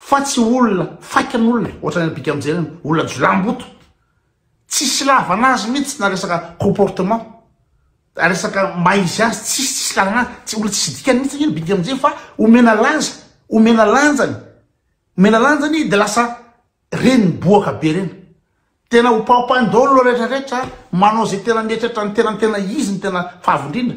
fa tsy olona faikan'olona ohatrany bika am'jay olona jolamboto tsisy lavana azy mihitsy na resaka comportement resaka maizy azy tsisy lavana azy tsy olona tsisy dikany mihitsy iny bika am'jay fa omena lanjany de lasa reny boaka be reny tena hopaopandolo rehetrarehetra manao zay tena mietratra ny tena izy ny tena fahavindrindra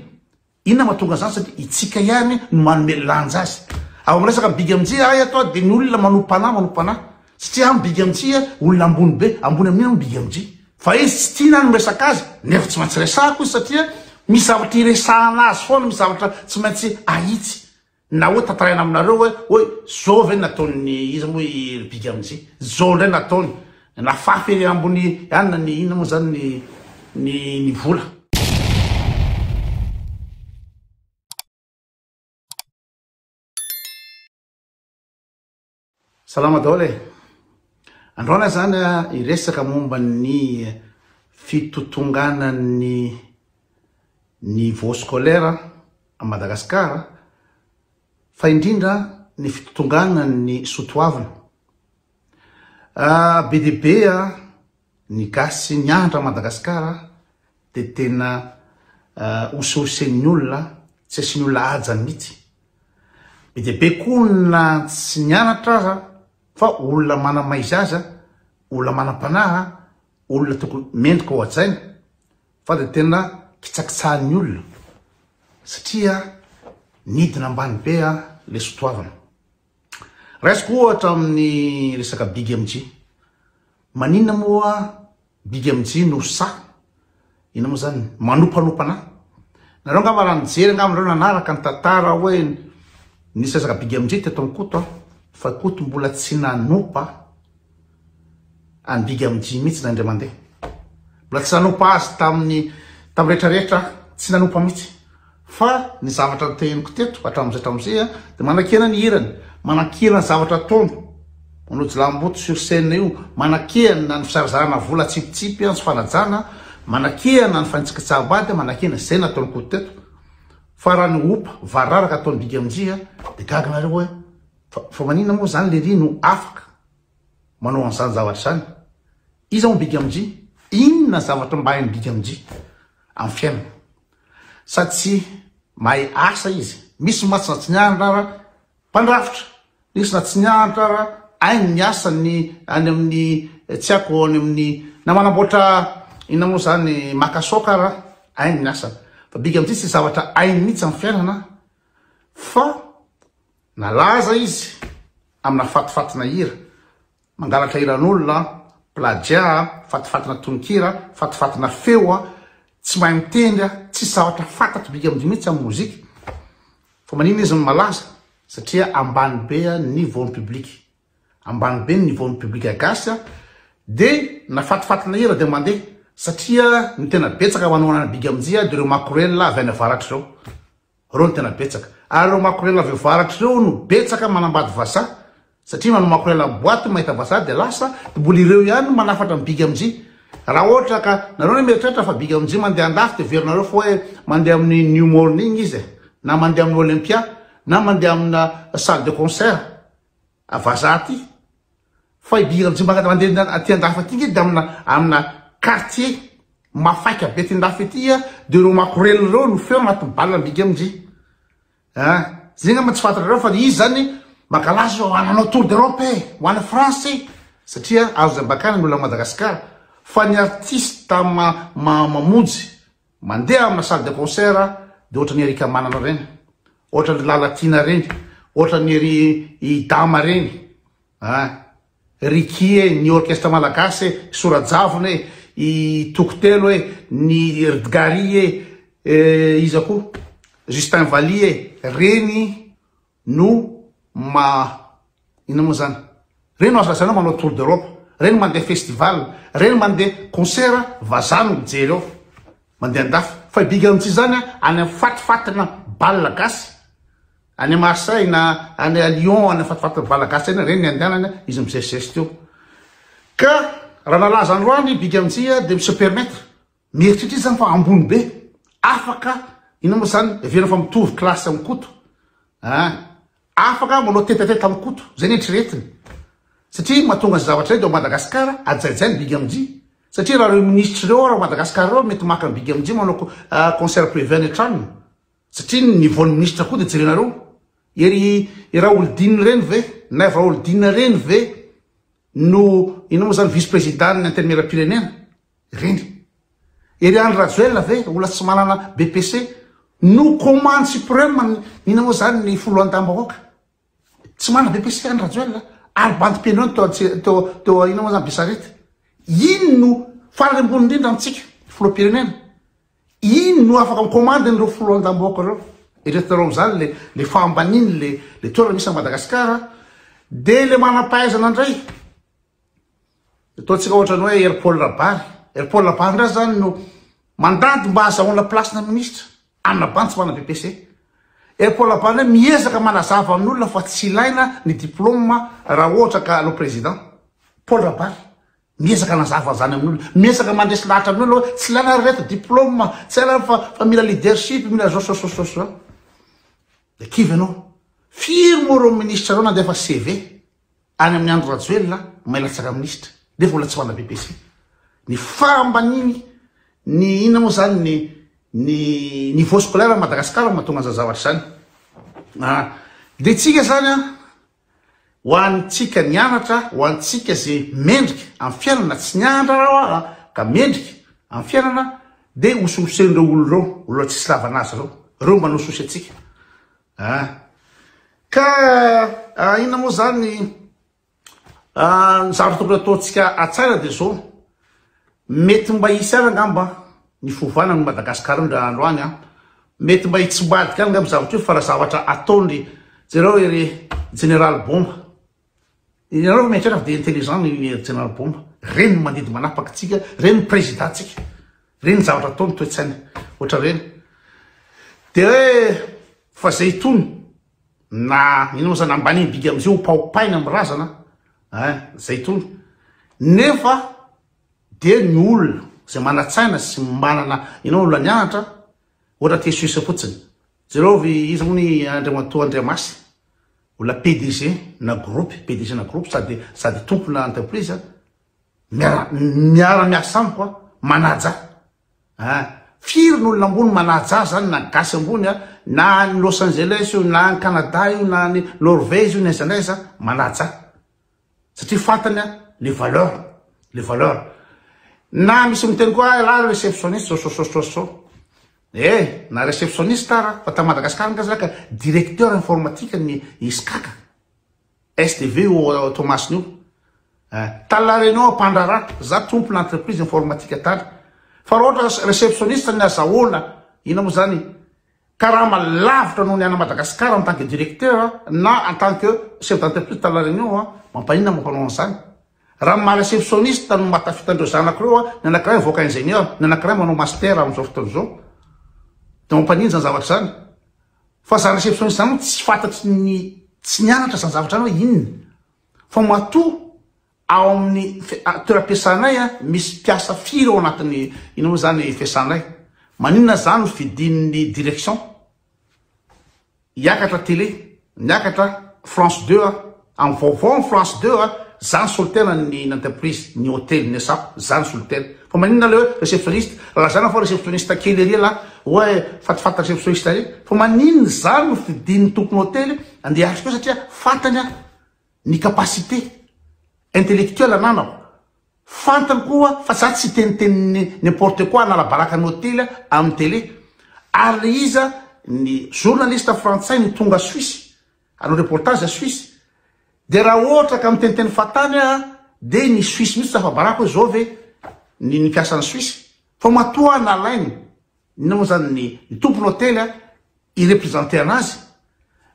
inona mahatonga zany satria itsika ihany no manome lanja azy ao am'resaka biga am'jia ay atao de ny olona manompana satria amy biga am'jia olona ambony be ambony amin'ina biga am'jia fa izy tsy tiana ny resaka azy nefa tsy maintsy resahako izy satria misy zavatra iresahana azy foana misy zavatra tsy maintsy ahitsy na hoe tantaraina aminareo hoe zao ve nataony izy moa biga am'jia zao ndray nataony nafafy ambony anina ny inona moa zany ny vola salama daholo androana zany iresaka momba ny fitotongana ny niveau scolaire a Madagasikara fa indrindra ny fitotongana ny sotoavina be dia be ny gasy ny andra Madagasikara de tena ososen'ny olona tsy asin'ny olona ajany mihitsy be dia be koa na tsy nianatra aza fa olona mana maizy aza olona manam-panahy olona tokony mendrika ao an-tsaina fa de tena kitsakitsahan'ny olona satria nidina ambany be le sotoavana raisiko ohatra amin'ny resaka big MG maninona moa big MG no sa ina moa zany manopanopana nareo nga mara mijery nga amireo nanaraka ny tantara hoe nisy resaka big MG teto amin'ny koto fa koto mbola tsy nanopa any big MG mihitsy nandre mandeha mbola tsy nanopa azy tamin'ny rehetrarehetra tsy nanopa mihitsy fa ny zavatra tehniko teto hatramizay de manakena ny hirany manakena ny zavatra ataony manao jilamboto sur scène io manakena ny fisarizarana vola tsipitsipy sy fanajana manakena ny fanitsikitsabady manakena zay nataony koto teto fa raha ny opa vararaka ataony big MG de gaganareo hoe fa manina moa zany le rino afaka manao an'izany zavatra zany izy ao big MG inona zavatra mba hainy big MG amin'ny fiainana sady mahay asa izy misy matsina tsy nianatra mpandrafitra misy na tsy nianatra ainy ny asa ny any amin'ny tsy ako any amin'ny na manamboatra ina moa zany makasokara ainy ny asany fa big MG tsy zavatra ainy mihitsy amin'ny fiainana fa nalaza izy amina fatifatina hira mangalatra hiran'olona plagia fatifatina tononkira fatifatina feo tsy mahay mitendry tsy zavatra fantatry big MG mihitsy amin'ny mozika fa manina izy malaza satria ambany be niveaun'ny public ambany be ny niveaun'ny public agasy de na fatifatina hira de mandeha satria ny tena betsaka manao ana big MG de reo makorela avy any avaratra reo ny tena betsaka ary reo makorela avy avaratra reo no betsaka manambady vasa satria manao makorela boaty mahita vasa de lasa de mbola ireo ihany manafatra ny big MG raha ohatra ka nareo ny mieritreritra fa big MG mandeha andafy de verinareo fa hoe mandeha amin'ny new morning izy na mandeha amin'ny olympia na mandeha amina salle de concert avaza ty fa big MG mandeha aty andafy aty de amina quartier mafaika be ty andafy aty de reo makorela reo no feo agnatin'ny balina big MG zay nga tsy fantatrareo fa izy zany makalaza ananao tour d'Europe ho any France satria azo zay bakany ny olona Madagasikara fa ny artiste mamonjy mandeha amina salle de concert de ohatra ny Erika Manana reny ohatra ny Lalatina reny ohatra ny ry Dama reny Rikie ny orchestre malagasy Sorajavona i Tokotelo ny Erdgari iza koa Justin Valier reny no ina moa zany reny asasanao manao tour d'Europe reny mandeha festival reny mandeha concert vazano mijery ao mandeha andafy fa big MG zany any fatifatina balle gasy any Marseille na any Lyon any fatifatina balle gasy eny reny andehanany izy mizesizesy teo ka raha nalaza androany big MG de se permettre mieritritra izy zany fa ambony be afaka ina moa zany verina fa mitovy klasy amin'ny koto afaka manao tetateta amin'ny koto zay ny eritreretiny satria mahatonga ny zavatra eo Madagasikara ajaijay ny Big MJ satria raha reo ministre reo raha Madagasikara reo mety maka ny Big MJ manao concert privé any an-tranony satria ny voan'ny ministre koa dia jerenareo ery raha olodinina reny ve na efa olodinina reny ve no ino moa zany vice président ny interméra-pirenena reny ery Andry Rajoelina ve olona tsy manana BPC no commande suprême ino moa zany ny foloan-tam-bahoaka tsy manana BPC Andry Rajoelina ary bandim-pianona teo ino moa zany Besarety ino no farany ambony indrindra amintsika filoham-pirenena ino no afaka micommande nireo foloan-tam-bahoaka reo eretareo am'zany le fahambaniny le toerana misy a Madagasikara de le manam-pahaizana indray ataontsika ohatra ny hoe Air-Paul Rabary ndray zany no mandady mba azahoana plasina ministra amina bandy tsy manana BPC Air-Paul Rabary ndray miezaka manazava amin'olona fa tsy ilaina ny diplôme raha ohatra ka lo président Paul Rabary miezaka nazava zany amin'olona miezaka mandresy lahatra amin'olona hoe tsy ilaina reto diplôme tsy ilaina fa mila leadership mila zao de kivy anao firy moa reo ministre reo nandefa CV any amin'ny Andry Rajoelina mailatsaka ministra de vola tsy manana BPC ny fahambaniny ny ina moa zany ny niveau scolaire Madagasikara mahatonga an'izany zavatra zany de tsika zany ho antsika nianatra ho antsika zay mendrika amin'ny fiainana tsy nianatra raha ka mendrika amin'ny fiainana de ososen'ireo olona tsisy lavanazy reo manososy atsika ka ina moa zany ny zavatra tokony ataontsika atsara de zao mety mba hisy ara ngamba ny fovana ny Madagasikara ndra andro any mety mba hitsibadika any ngamba zavatra io fa raha zavatra ataony jereo ery Général Bomba ianareo mieritreritra fa de intelligent ny Général Bomba reny mandidy manapaka tsika reny président tsika reny zavatra ataony toetsainy ohatra reny de hoe fa zay itony na ino moa zany ambaniny Big MJ ho paopaina amin'ny razana zay itony nefa de ny olona zay manatsaina sy manana ino olona nianatra ohatra te Suisse fotsiny jereo izy moa ny Andriamatoa Andriamasy olona PDG na groupe sady tompona entreprise miara-miasa amiko manaja firy n'olona ambony manaja zany na gasy ambony na ny Los Angeles io na ny Canada io na ny Norvège io naiza naiza manaja satria fantany les valeurs na misy miteny koa la réceptionniste na réceptionniste ara fa ta Madagasikara ngazaka directeur informatique ny iskaka STV o Thomas New tala réunion Pandrara za tompona entreprise informatique tala fa ohatra réceptionniste ny azahoana ina moa zany karaha malavitra noho ny ana Madagasikara en tant que directeur na en tant que chef d'entreprise tala réunion mampanina mampanao an'izany raha ma-réceptionniste no matafitandreo zanakireo ny anankiray mivoaka ingénieur ny anankiray manao master amin'izao fotoana zao de mampanina zany zavatra zany fa za réceptionniste zany tsy fantatry tsy nianatra zany zavatra zany hoe inona fa matoa ao amin'ny toeram-piasanay misy mpiasa firy ao anatin'ny ino moa zany fiasanay maninona zany fidin'ny direction hiakatra télé niakatra France 2 amin'ny vaovao France 2 zany solitena ny entreprise ny hôtel ny asap zany solitena fa maninona le réceptionniste raha zany fa réceptionniste kely ery la hoe fatifata réceptionniste ary fa maninona zany no fidin'ny tompony hôtely andeha atrika eo satria fantany ny capacité intellectuelle ananao fantany koa fa za tsy teniteny n'importe quoi anala-baraka ny hôtely amin'ny télé ary iza ny journaliste frantsay ny tonga Suisse anao reportage a Suisse de raha ohatra ka miteniteny fatany de ny Suisse mihitsy tafabaraka hoe zao ve ny mpiasany Suisse fa matoa nalainy ina moa zany ny tompony hôtely ireprésente anazy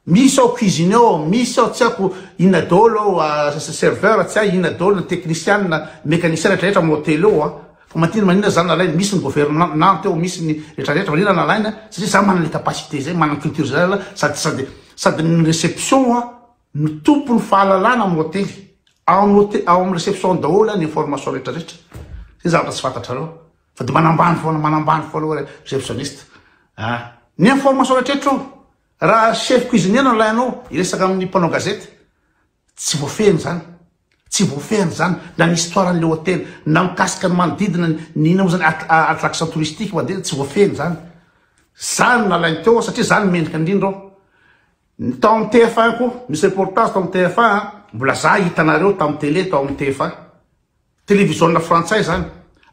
misy ao cuisine ao misy ao tsy ako ina dolo serveur tsy ahy ina dolo technicien na mécanicien rehetrarehetra amin'ny hôtely eo fa manina zany nalainy misy ny gouvernement eo misy ny rehetrarehetra manina nalaina satria za manana le capacité zay manana culture zay sady ny réception ny tompony fahalalana amin'ny hôtely ao amin'ny réception daholo ny information rehetrarehetra zay zavatra tsy fantatrareo fa de manambany foana réceptionniste ny information rehetrarehetra raha chef cuisinier no lainao iresaka amin'ny mpanao gazety tsy voafehiny zany tsy voafehana zany na ny histoiran'le hôtely na mikasika ny manodidina ny ina moa zany attraction touristique mandeha tsy voafehana zany zany nalainy teo satria zany mendrika indrindra tao amin'ny TF1 ko misy reportage tao amin'ny TF1 mbola za hitanareo tao amin'ny télé tao amin'ny TF1 télévision frantsay zany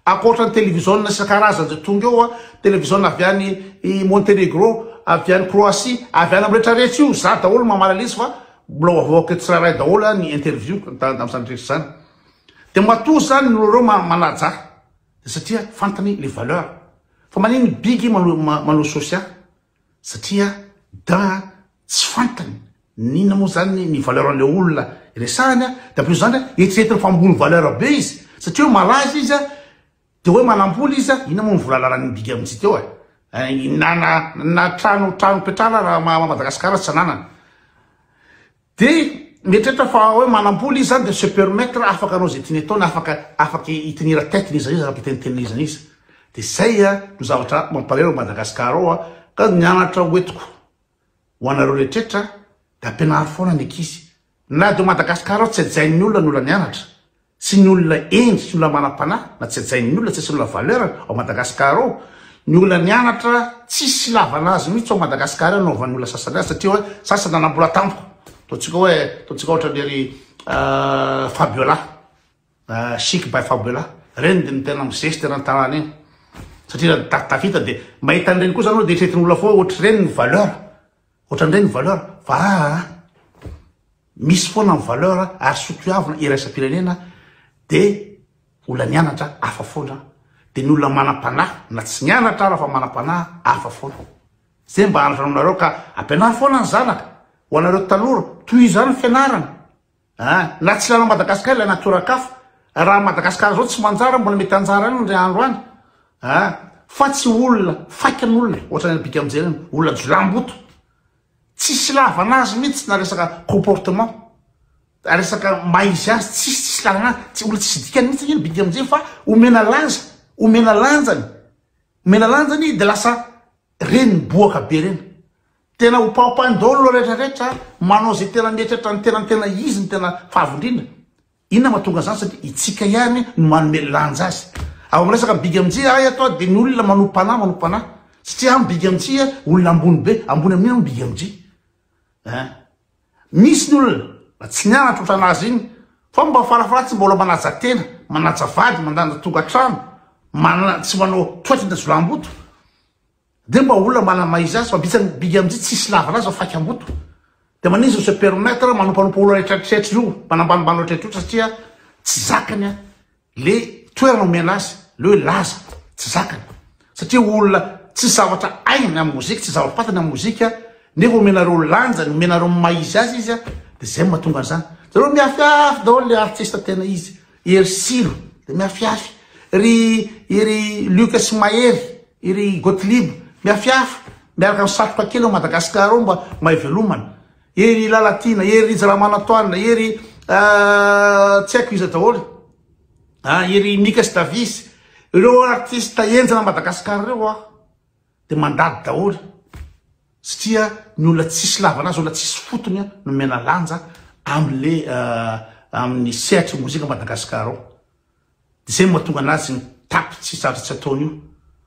akoatra ny télévision isan-karazany zay tonga eo télévision avy any Montenegro avy any Croatie avy any amin'ny rehetrarehetra io za daholo mamalalisy fa mbola avoaka tsirairay daholo ny interview amin'izany rehetra zany de matoa zany nolo reo manaja satria fantany les valeurs fa manino bigy manao social satria da tsy fantany nina moa zany ny valeur an'le olona resahany da plus zany eritreretiny fambony valeur be izy satria malaza izy de hoe manamboly izy ina moa ny volalarany bigy amintsy teo na trano petrala raha Madagasikara tsy ananany de mietrehitra fa hoe manamboly izy zany de se permettre afaka anao zay tiany ataony afaka itenira tetiny izy afaka itenitenizana izy de zay no zavatra mampalahelo Madagasikara ao ka nianatra hoetiko ho anareo rehetrarehetra de ampianary foana ny ankizy na de Madagasikara ao tsy ajain'ny olona ny olona nianatra sy ny olona endry sy ny olona manam-panahy na tsy ajain'ny olona tsy olona valeur ao Madagasikara ao ny olona nianatra tsisy lavana azy mihitsy ao Madagasikara anaovan'ny olona sasany azy satria hoe sasany nanambola tampoko totsika ohatra lery Fabiola chic by Fabiola reny de ny tena mizesty raha ny tanàna iny satria tafita de mahita an'ireny koa zany hoe de eritreretiny olona foa ohatr'ireny ny valeur ohatran'ireny ny valeur fa misy foana ny valeur ary sotoavina iraisam-pirenena de olona nianatra hafa foana de ny olona manam-panahy na tsy nianatra raha fa manam-panahy hafa foana zay mba anatra aminareo ka ampianary foana ny zanaka ho anareo tanora toy izany fianarana na tsy lana Madagasikara ilay natorakafo raha Madagasikara zao tsy manjara mbola mety anjara any ndray andro any fa tsy olona faikany olona ohatrany bika amin'izay olona jolamboto tsisy lavana azy mihitsy na resaka comportement resaka maizy azy tsisy lavana tsy olona tsisy dikany mihitsy iny bika amin'izay fa omena lanjany de lasa reny boaka be reny tena ho paopandolo rehetrarehetra manao zay tena mietratra ny tena izy ny tena fahavondrina inona mahatonga zany satria itsika ihany no manome lanja azy ao amresaka bigy amin'jy atao de ny olona manompanahy satria amin'ny bigy amin'jy olona ambony be ambony amin'ina no bigy amin'jy misy ny olona tsy nianatra ohatranazy iny fa mba farafaratsy mbola manaja tena manaja vady mandanja tongatrano tsy manao toetra de zolamboto de mba olona manamaizy azy fa bigy amin'jy tsisy lavana azy faky amboto de manizy se permettre manompanompa olona rehetrarehetra io manambanimbany rehetrarehetra satria tsy zakany le toerana omena azy le hoe laza tsy zakany satria olona tsy zavatra ainy amin'ny mozika tsy zavatra patany amin'ny mozika nefa omenareo lanjany omenareo maizy azy izy de zay mahatonga an'izany zareo miafiafy daholo le artiste tena izy ery Silo de miafiafy ery Lucas Mahery ery Gottlieb miafiafy miaraka amin'ny satroka kely ao Madagasikara ao mba maivelomana ery Lalatina ery Ramanatoanina ery tsy haiko izy daholo ery Mikas Davis ireo artiste enjana Madagasikara reo de mandady daholo satria ny olona tsisy lavana azy olona tsisy fotony no mena lanja am'le amin'ny sehatra mozika Madagasikara ao de zay mahatonga anazy tapy tsy zavatra tsy ataony io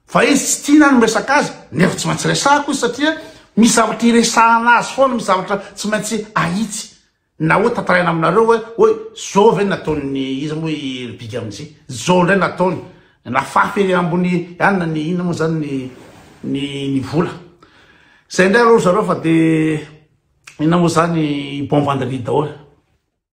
fa izy tsy tiana ny miresaka azy nefa tsy maintsy resahako izy satria misy zavatra iresahana azy foana misy zavatra tsy maintsy ahitsy na hoe tantaraina aminareo hoe zao ve nataony izy moa bigy amin'zy zao ndray nataony nafafy ambony anina ny ina moa zany ny vola zay ndray aloha zareo fa de ina moa zany bon vendredi daholo